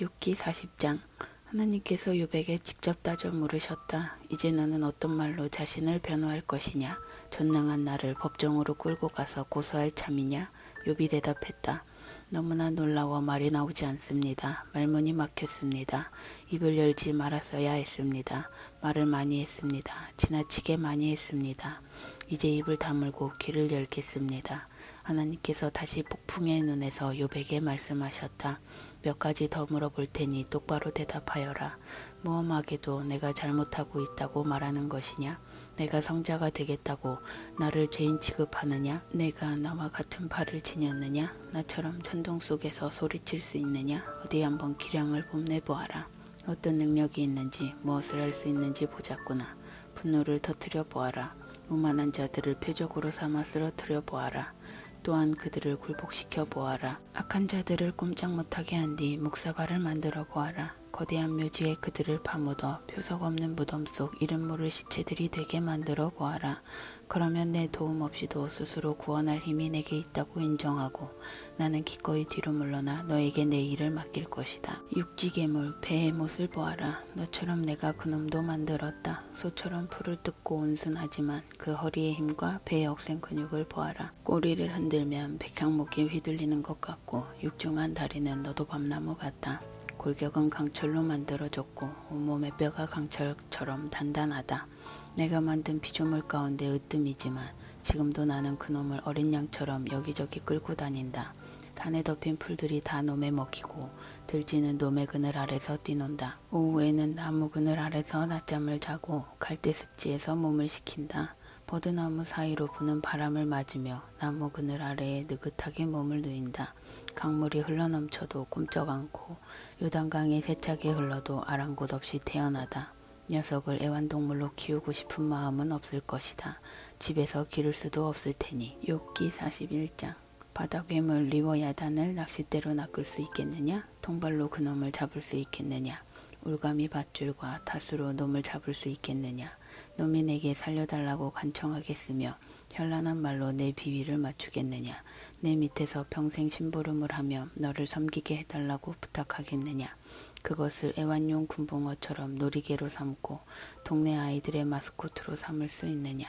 욥기 40장. 하나님께서 욥에게 직접 따져 물으셨다. 이제 너는 어떤 말로 자신을 변호할 것이냐? 전능한 나를 법정으로 끌고 가서 고소할 참이냐? 욥이 대답했다. 너무나 놀라워 말이 나오지 않습니다. 말문이 막혔습니다. 입을 열지 말았어야 했습니다. 말을 많이 했습니다. 지나치게 많이 했습니다. 이제 입을 다물고 귀를 열겠습니다. 하나님께서 다시 폭풍의 눈에서 욥에게 말씀하셨다. 몇 가지 더 물어볼 테니 똑바로 대답하여라. 무엄하게도 내가 잘못하고 있다고 말하는 것이냐? 내가 성자가 되겠다고 나를 죄인 취급하느냐? 내가 나와 같은 팔을 지녔느냐? 나처럼 천둥 속에서 소리칠 수 있느냐? 어디 한번 기량을 뽐내보아라. 어떤 능력이 있는지 무엇을 할 수 있는지 보자꾸나. 분노를 터뜨려 보아라. 오만한 자들을 표적으로 삼아 쓰러뜨려 보아라. 또한 그들을 굴복시켜 보아라. 악한 자들을 꼼짝 못하게 한 뒤 묵사발을 만들어 보아라. 거대한 묘지에 그들을 파묻어 표석 없는 무덤 속 이름 모를 시체들이 되게 만들어 보아라. 그러면 내 도움 없이도 스스로 구원할 힘이 내게 있다고 인정하고 나는 기꺼이 뒤로 물러나 너에게 내 일을 맡길 것이다. 육지괴물 배의 못을 보아라. 너처럼 내가 그놈도 만들었다. 소처럼 풀을 뜯고 온순하지만 그 허리의 힘과 배의 억센 근육을 보아라. 꼬리를 흔들면 백향목이 휘둘리는 것 같고 육중한 다리는 너도 밤나무 같다. 골격은 강철로 만들어졌고 온몸의 뼈가 강철처럼 단단하다. 내가 만든 피조물 가운데 으뜸이지만 지금도 나는 그놈을 어린 양처럼 여기저기 끌고 다닌다. 단에 덮인 풀들이 다 놈에 먹히고 들쥐는 놈의 그늘 아래서 뛰논다. 오후에는 나무 그늘 아래서 낮잠을 자고 갈대습지에서 몸을 식힌다. 버드나무 사이로 부는 바람을 맞으며 나무 그늘 아래에 느긋하게 몸을 누인다. 강물이 흘러넘쳐도 꿈쩍 않고 요단강이 세차게 흘러도 아랑곳 없이 태어나다. 녀석을 애완동물로 키우고 싶은 마음은 없을 것이다. 집에서 기를 수도 없을 테니. 욥기 41장. 바다괴물 리워야단을 낚싯대로 낚을 수 있겠느냐? 통발로 그놈을 잡을 수 있겠느냐? 울가미 밧줄과 닷으로 놈을 잡을 수 있겠느냐? 놈이 내게 살려달라고 간청하겠으며 현란한 말로 내 비위를 맞추겠느냐? 내 밑에서 평생 심부름을 하며 너를 섬기게 해달라고 부탁하겠느냐? 그것을 애완용 군붕어처럼 놀이개로 삼고 동네 아이들의 마스코트로 삼을 수 있느냐?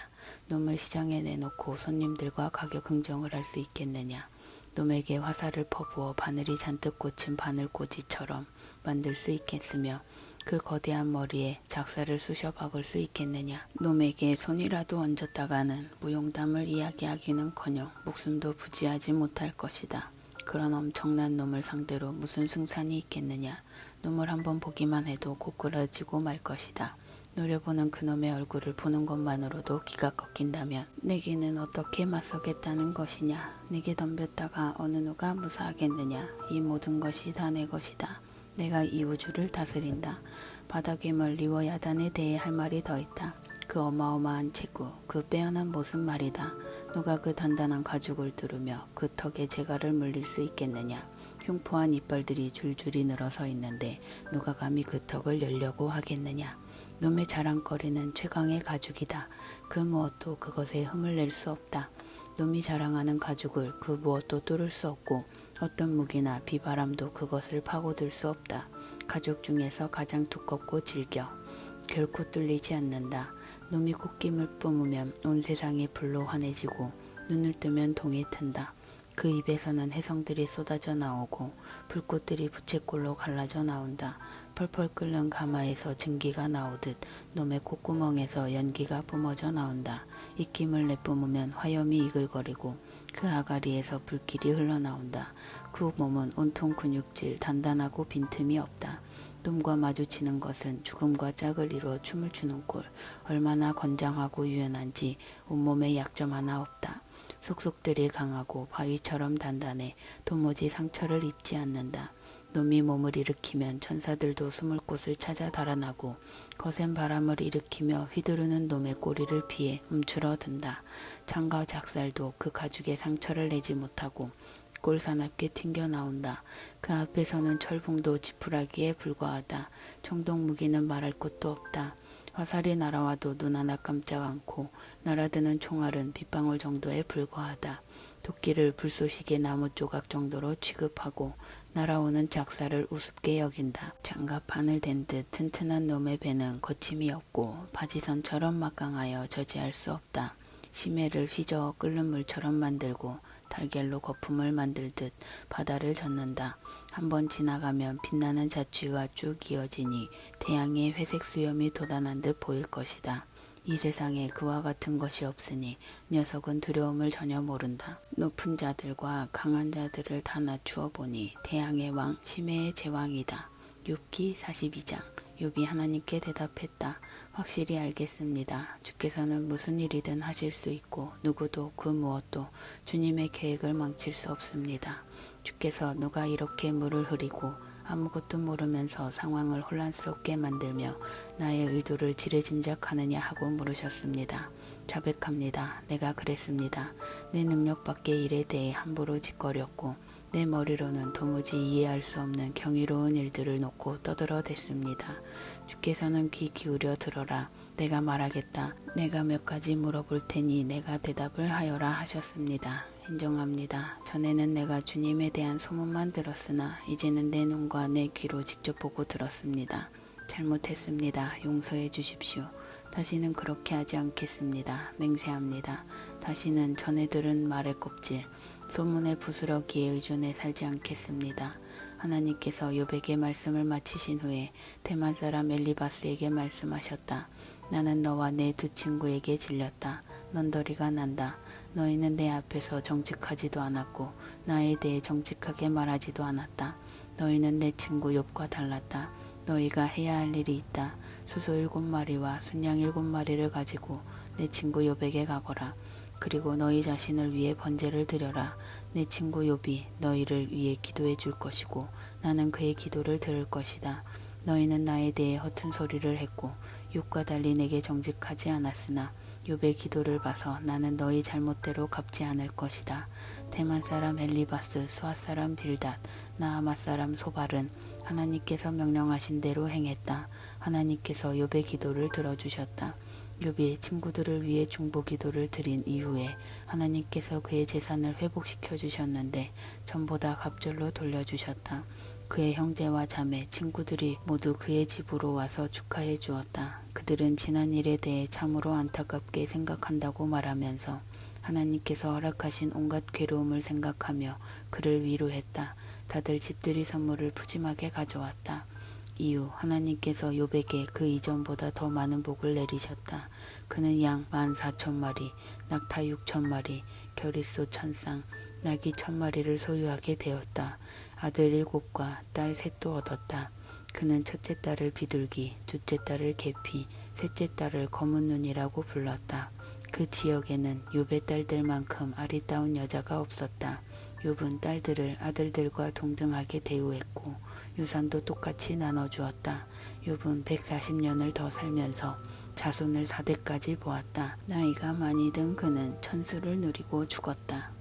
놈을 시장에 내놓고 손님들과 가격 흥정을 할 수 있겠느냐? 놈에게 화살을 퍼부어 바늘이 잔뜩 꽂힌 바늘꽂이처럼 만들 수 있겠으며 그 거대한 머리에 작사를 쑤셔 박을 수 있겠느냐? 놈에게 손이라도 얹었다가는 무용담을 이야기하기는커녕 목숨도 부지하지 못할 것이다. 그런 엄청난 놈을 상대로 무슨 승산이 있겠느냐? 놈을 한번 보기만 해도 고꾸라지고 말 것이다. 노려보는 그놈의 얼굴을 보는 것만으로도 기가 꺾인다면 내게는 어떻게 맞서겠다는 것이냐? 내게 덤볐다가 어느 누가 무사하겠느냐? 이 모든 것이 다 내 것이다. 내가 이 우주를 다스린다. 바다괴물 리워야단에 대해 할 말이 더 있다. 그 어마어마한 체구, 그 빼어난 모습 말이다. 누가 그 단단한 가죽을 두르며 그 턱에 재갈을 물릴 수 있겠느냐? 흉포한 이빨들이 줄줄이 늘어서 있는데 누가 감히 그 턱을 열려고 하겠느냐? 놈의 자랑거리는 최강의 가죽이다. 그 무엇도 그것에 흠을 낼 수 없다. 놈이 자랑하는 가죽을 그 무엇도 뚫을 수 없고 어떤 무기나 비바람도 그것을 파고들 수 없다. 가죽 중에서 가장 두껍고 질겨 결코 뚫리지 않는다. 놈이 콧김을 뿜으면 온 세상이 불로 환해지고 눈을 뜨면 동이 튼다. 그 입에서는 해성들이 쏟아져 나오고 불꽃들이 부채꼴로 갈라져 나온다. 펄펄 끓는 가마에서 증기가 나오듯 놈의 콧구멍에서 연기가 뿜어져 나온다. 입김을 내뿜으면 화염이 이글거리고 그 아가리에서 불길이 흘러나온다. 그 몸은 온통 근육질, 단단하고 빈틈이 없다. 놈과 마주치는 것은 죽음과 짝을 이루어 춤을 추는 꼴. 얼마나 건장하고 유연한지 온몸에 약점 하나 없다. 속속들이 강하고 바위처럼 단단해 도무지 상처를 입지 않는다. 놈이 몸을 일으키면 천사들도 숨을 곳을 찾아 달아나고 거센 바람을 일으키며 휘두르는 놈의 꼬리를 피해 움츠러든다. 창과 작살도 그 가죽에 상처를 내지 못하고 꼴사납게 튕겨나온다. 그 앞에서는 철봉도 지푸라기에 불과하다. 청동무기는 말할 것도 없다. 화살이 날아와도 눈 하나 깜짝 않고 날아드는 총알은 빗방울 정도에 불과하다. 도끼를 불쏘시개 나무 조각 정도로 취급하고 날아오는 작사를 우습게 여긴다. 장갑 바늘 댄 듯 튼튼한 놈의 배는 거침이 없고 바지선처럼 막강하여 저지할 수 없다. 심해를 휘저어 끓는 물처럼 만들고 달걀로 거품을 만들듯 바다를 젓는다. 한번 지나가면 빛나는 자취가 쭉 이어지니 태양의 회색 수염이 돋아난 듯 보일 것이다. 이 세상에 그와 같은 것이 없으니 녀석은 두려움을 전혀 모른다. 높은 자들과 강한 자들을 다 낮추어 보니 태양의 왕 심해의 제왕이다. 욥기 42장. 욥이 하나님께 대답했다. 확실히 알겠습니다. 주께서는 무슨 일이든 하실 수 있고 누구도 그 무엇도 주님의 계획을 망칠 수 없습니다. 주께서 누가 이렇게 물을 흐리고 아무것도 모르면서 상황을 혼란스럽게 만들며 나의 의도를 지레짐작하느냐 하고 물으셨습니다. 자백합니다. 내가 그랬습니다. 내 능력 밖의 일에 대해 함부로 짓거렸고 내 머리로는 도무지 이해할 수 없는 경이로운 일들을 놓고 떠들어댔습니다. 주께서는 귀 기울여 들어라. 내가 말하겠다. 내가 몇 가지 물어볼 테니 내가 대답을 하여라 하셨습니다. 인정합니다. 전에는 내가 주님에 대한 소문만 들었으나 이제는 내 눈과 내 귀로 직접 보고 들었습니다. 잘못했습니다. 용서해 주십시오. 다시는 그렇게 하지 않겠습니다. 맹세합니다. 다시는 전에 들은 말의 껍질, 소문의 부스러기에 의존해 살지 않겠습니다. 하나님께서 욥에게 말씀을 마치신 후에 대만 사람 엘리바스에게 말씀하셨다. 나는 너와 내 두 친구에게 질렸다. 넌더리가 난다. 너희는 내 앞에서 정직하지도 않았고 나에 대해 정직하게 말하지도 않았다. 너희는 내 친구 욥과 달랐다. 너희가 해야 할 일이 있다. 수소 7마리와 순양 7마리를 가지고 내 친구 욥에게 가거라. 그리고 너희 자신을 위해 번제를 드려라. 내 친구 욥이 너희를 위해 기도해 줄 것이고 나는 그의 기도를 들을 것이다. 너희는 나에 대해 허튼 소리를 했고 욥과 달리 내게 정직하지 않았으나 욥의 기도를 봐서 나는 너희 잘못대로 갚지 않을 것이다. 대만 사람 엘리바스, 수아 사람 빌닷, 나아마 사람 소발은 하나님께서 명령하신 대로 행했다. 하나님께서 욥의 기도를 들어주셨다. 욥이 친구들을 위해 중보 기도를 드린 이후에 하나님께서 그의 재산을 회복시켜 주셨는데 전보다 갑절로 돌려주셨다. 그의 형제와 자매, 친구들이 모두 그의 집으로 와서 축하해 주었다. 그들은 지난 일에 대해 참으로 안타깝게 생각한다고 말하면서 하나님께서 허락하신 온갖 괴로움을 생각하며 그를 위로했다. 다들 집들이 선물을 푸짐하게 가져왔다. 이후 하나님께서 욥에게 그 이전보다 더 많은 복을 내리셨다. 그는 양 14,000마리, 낙타 6,000마리, 겨릿소 1,000쌍, 나귀 1,000마리를 소유하게 되었다. 아들 7과 딸 셋도 얻었다. 그는 첫째 딸을 비둘기, 둘째 딸을 계피, 셋째 딸을 검은 눈이라고 불렀다. 그 지역에는 욥의 딸들만큼 아리따운 여자가 없었다. 욥은 딸들을 아들들과 동등하게 대우했고 유산도 똑같이 나눠주었다. 욥은 140년을 더 살면서 자손을 4대까지 보았다. 나이가 많이 든 그는 천수를 누리고 죽었다.